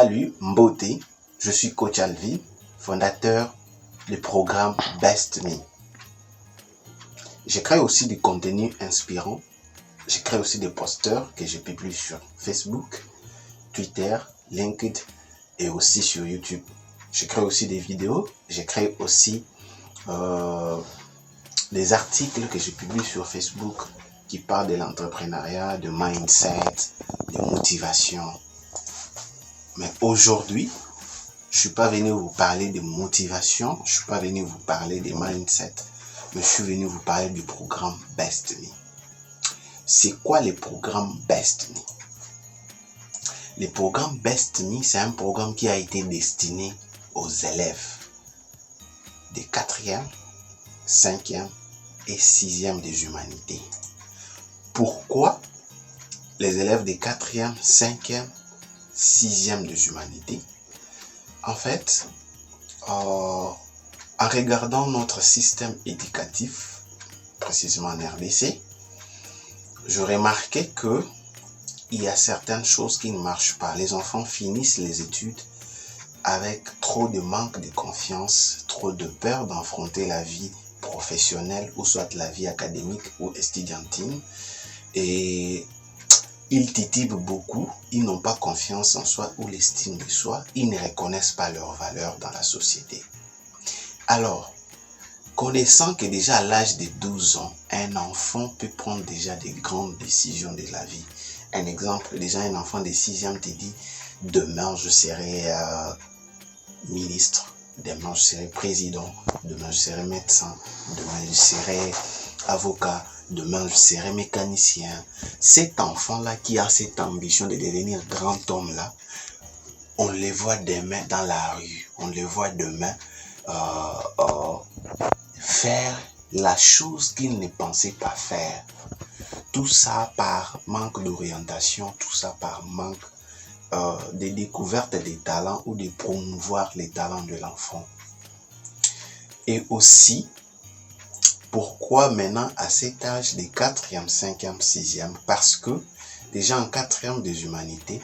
Salut, Mbote, je suis coach Alvi, fondateur du programme Best Me. Je crée aussi du contenu inspirant, je crée aussi des posters que je publie sur Facebook, Twitter, LinkedIn et aussi sur YouTube. Je crée aussi des vidéos, je crée aussi des articles que je publie sur Facebook qui parlent de l'entrepreneuriat, de mindset, de motivation. Mais aujourd'hui, je ne suis pas venu vous parler de motivation, je ne suis pas venu vous parler de mindset, mais je suis venu vous parler du programme Best Me. C'est quoi le programme Best Me? Le programme Best Me, c'est un programme qui a été destiné aux élèves des 4e, 5e et 6e des humanités. Pourquoi les élèves des 4e, 5e, 6e des humanités? En fait, en regardant notre système éducatif, précisément en RDC, je remarquais que il y a certaines choses qui ne marchent pas. Les enfants finissent les études avec trop de manque de confiance, trop de peur d'affronter la vie professionnelle ou soit la vie académique ou estudiantine. Et ils titubent beaucoup, ils n'ont pas confiance en soi ou l'estime de soi, ils ne reconnaissent pas leur valeur dans la société. Alors, connaissant que déjà à l'âge de 12 ans, un enfant peut prendre déjà des grandes décisions de la vie. Un exemple, déjà un enfant de 6e te dit, demain je serai ministre, demain je serai président, demain je serai médecin, demain je serai avocat, demain je serai mécanicien. Cet enfant-là qui a cette ambition de devenir grand homme-là, on le voit demain dans la rue, on le voit demain faire la chose qu'il ne pensait pas faire. Tout ça par manque d'orientation, tout ça par manque de découverte des talents ou de promouvoir les talents de l'enfant. Et aussi, pourquoi maintenant à cet âge des 4e, 5e, 6e? Parce que déjà en 4e des humanités,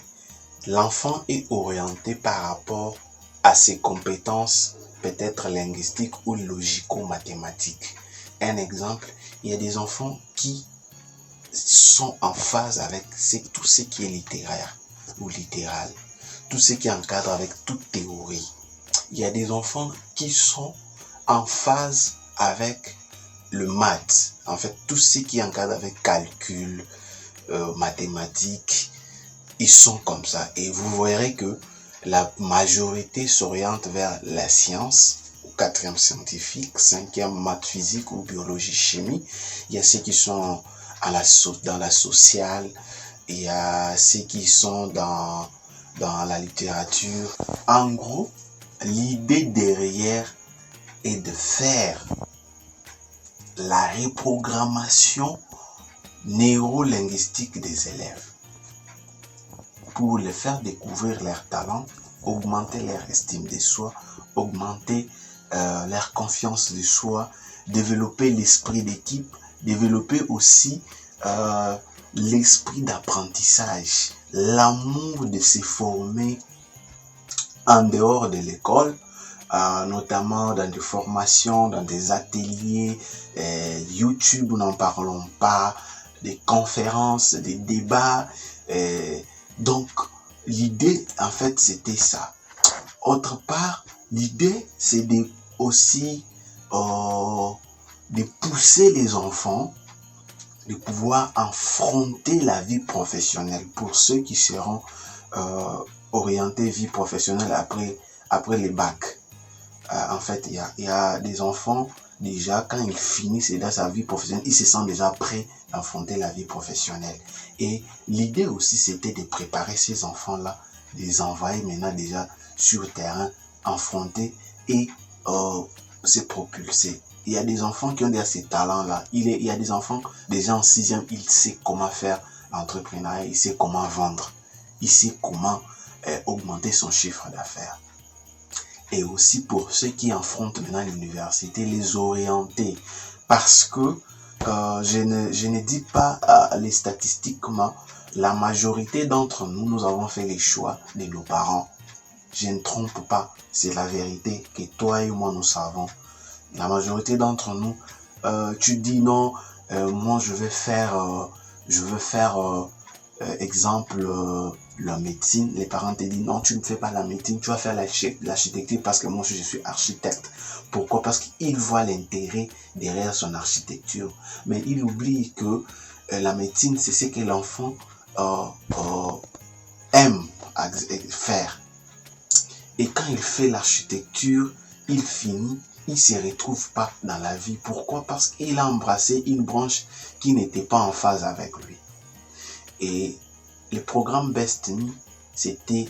l'enfant est orienté par rapport à ses compétences peut-être linguistiques ou logico-mathématiques. Un exemple, il y a des enfants qui sont en phase avec tout ce qui est littéraire ou littéral, tout ce qui encadre avec toute théorie. Il y a des enfants qui sont en phase avec le maths, en fait tout ce qui encadre avec calcul, mathématiques, ils sont comme ça. Et vous verrez que la majorité s'oriente vers la science, au 4e scientifique, 5e maths physique ou biologie chimie. Il y a ceux qui sont dans la sociale, il y a ceux qui sont dans la littérature. En gros, l'idée derrière est de faire la reprogrammation neurolinguistique des élèves pour les faire découvrir leurs talents, augmenter leur estime de soi, augmenter leur confiance de soi, développer l'esprit d'équipe, développer aussi l'esprit d'apprentissage, l'amour de se former en dehors de l'école, notamment dans des formations, dans des ateliers, YouTube, n'en parlons pas, des conférences, des débats. Donc, l'idée, en fait, c'était ça. Autre part, l'idée, c'est aussi de pousser les enfants de pouvoir affronter la vie professionnelle pour ceux qui seront orientés vie professionnelle après les bacs. En fait, il y a des enfants, déjà, quand ils finissent dans sa vie professionnelle, ils se sentent déjà prêts à affronter la vie professionnelle. Et l'idée aussi, c'était de préparer ces enfants-là, de les envoyer maintenant déjà sur le terrain, affronter et se propulser. Il y a des enfants qui ont déjà ces talents-là. Il y a des enfants, déjà en 6e, ils savent comment faire l'entrepreneuriat, ils savent comment vendre, ils savent comment augmenter son chiffre d'affaires. Et aussi pour ceux qui affrontent maintenant l'université, les orienter. Parce que je ne dis pas les statistiquement, la majorité d'entre nous, nous avons fait les choix de nos parents. je ne trompe pas. C'est la vérité que toi et moi nous savons. La majorité d'entre nous, tu dis non, moi je veux faire exemple la médecine. Les parents te disent non, tu ne fais pas la médecine, tu vas faire l'architecture parce que moi je suis architecte. Pourquoi? Parce qu'il voit l'intérêt derrière son architecture. Mais il oublie que la médecine, c'est ce que l'enfant aime faire. Et quand il fait l'architecture, il finit, il ne se retrouve pas dans la vie. Pourquoi? Parce qu'il a embrassé une branche qui n'était pas en phase avec lui. Et le programme Best Me, c'était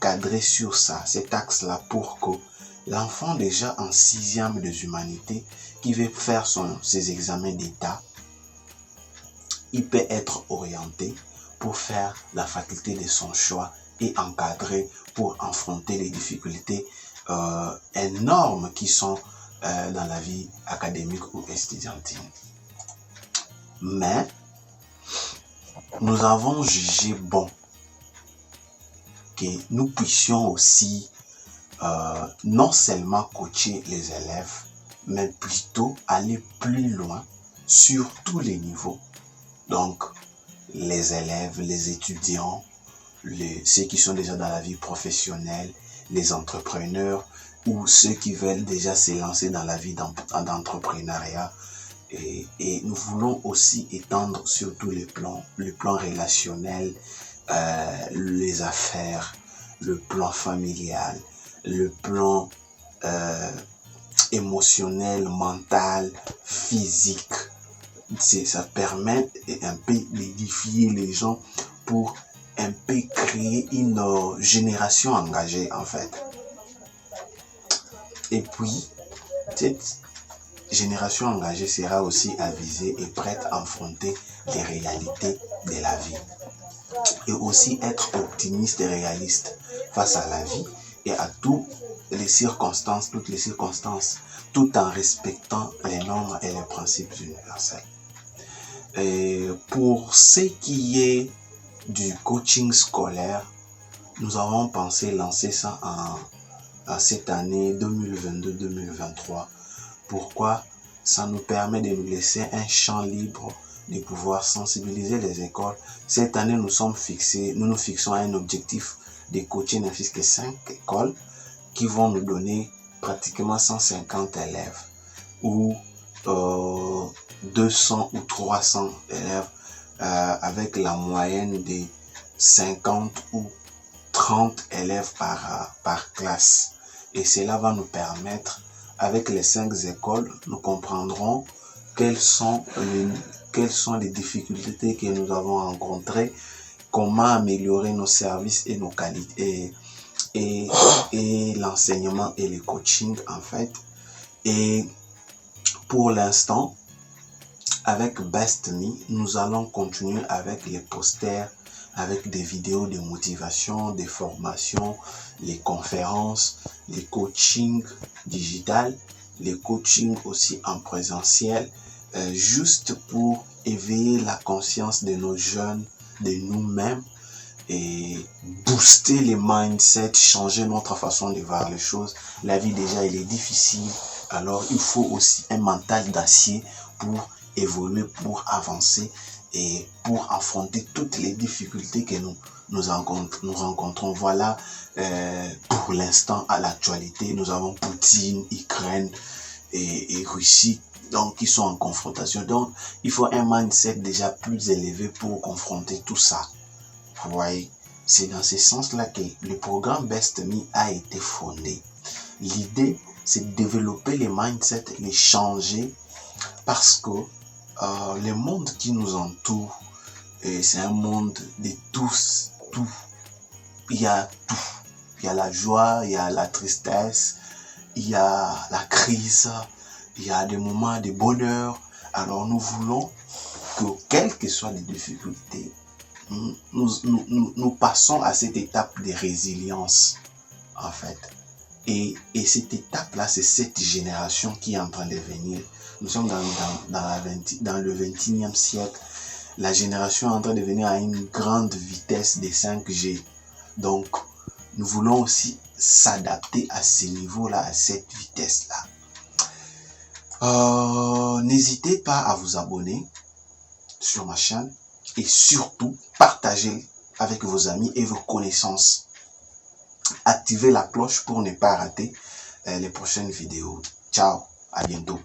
cadré sur ça, cet axe-là, pour que l'enfant déjà en 6e des humanités, qui veut faire ses examens d'état, il peut être orienté pour faire la faculté de son choix et encadré pour affronter les difficultés énormes qui sont dans la vie académique ou estudiantine. Mais nous avons jugé bon que nous puissions aussi non seulement coacher les élèves, mais plutôt aller plus loin sur tous les niveaux. Donc, les élèves, les étudiants, ceux qui sont déjà dans la vie professionnelle, les entrepreneurs ou ceux qui veulent déjà se lancer dans la vie d'entrepreneuriat. Et nous voulons aussi étendre sur tous les plans, le plan relationnel, les affaires, le plan familial, le plan émotionnel, mental, physique. Ça permet un peu d'édifier les gens pour un peu créer une génération engagée en fait. Et puis, cette génération engagée sera aussi avisée et prête à affronter les réalités de la vie. Et aussi être optimiste et réaliste face à la vie et à toutes les circonstances, tout en respectant les normes et les principes universels. Et pour ce qui est du coaching scolaire, nous avons pensé lancer ça en cette année 2022-2023. Pourquoi? Ça nous permet de nous laisser un champ libre de pouvoir sensibiliser les écoles. Cette année, nous nous fixons un objectif de coacher ne fût que 5 écoles qui vont nous donner pratiquement 150 élèves ou 200 ou 300 élèves avec la moyenne de 50 ou 30 élèves par classe. Et cela va nous permettre, avec les 5 écoles, nous comprendrons quelles sont les difficultés que nous avons rencontrées, comment améliorer nos services et nos qualités et l'enseignement et le coaching en fait. Et pour l'instant, avec Best Me, nous allons continuer avec les posters, avec des vidéos de motivation, des formations, les conférences, les coachings digital, les coachings aussi en présentiel, juste pour éveiller la conscience de nos jeunes, de nous-mêmes et booster les mindsets, changer notre façon de voir les choses. La vie déjà, elle est difficile, alors il faut aussi un mental d'acier pour évoluer, pour avancer et pour affronter toutes les difficultés que nous rencontrons. Voilà, pour l'instant, à l'actualité, nous avons Poutine, Ukraine et Russie, donc qui sont en confrontation. Donc, il faut un mindset déjà plus élevé pour confronter tout ça. Vous voyez, c'est dans ce sens-là que le programme Best Me a été fondé. L'idée, c'est de développer les mindsets, les changer, parce que le monde qui nous entoure, c'est un monde de tous, tout. Il y a tout. Il y a la joie, il y a la tristesse, il y a la crise, il y a des moments de bonheur. Alors nous voulons que, quelles que soient les difficultés, nous passons à cette étape de résilience, en fait. Et cette étape-là, c'est cette génération qui est en train de venir. Nous sommes dans le 21e siècle. La génération est en train de venir à une grande vitesse des 5G. Donc, nous voulons aussi s'adapter à ce niveau-là, à cette vitesse-là. N'hésitez pas à vous abonner sur ma chaîne et surtout partagez avec vos amis et vos connaissances. Activez la cloche pour ne pas rater les prochaines vidéos. Ciao, à bientôt.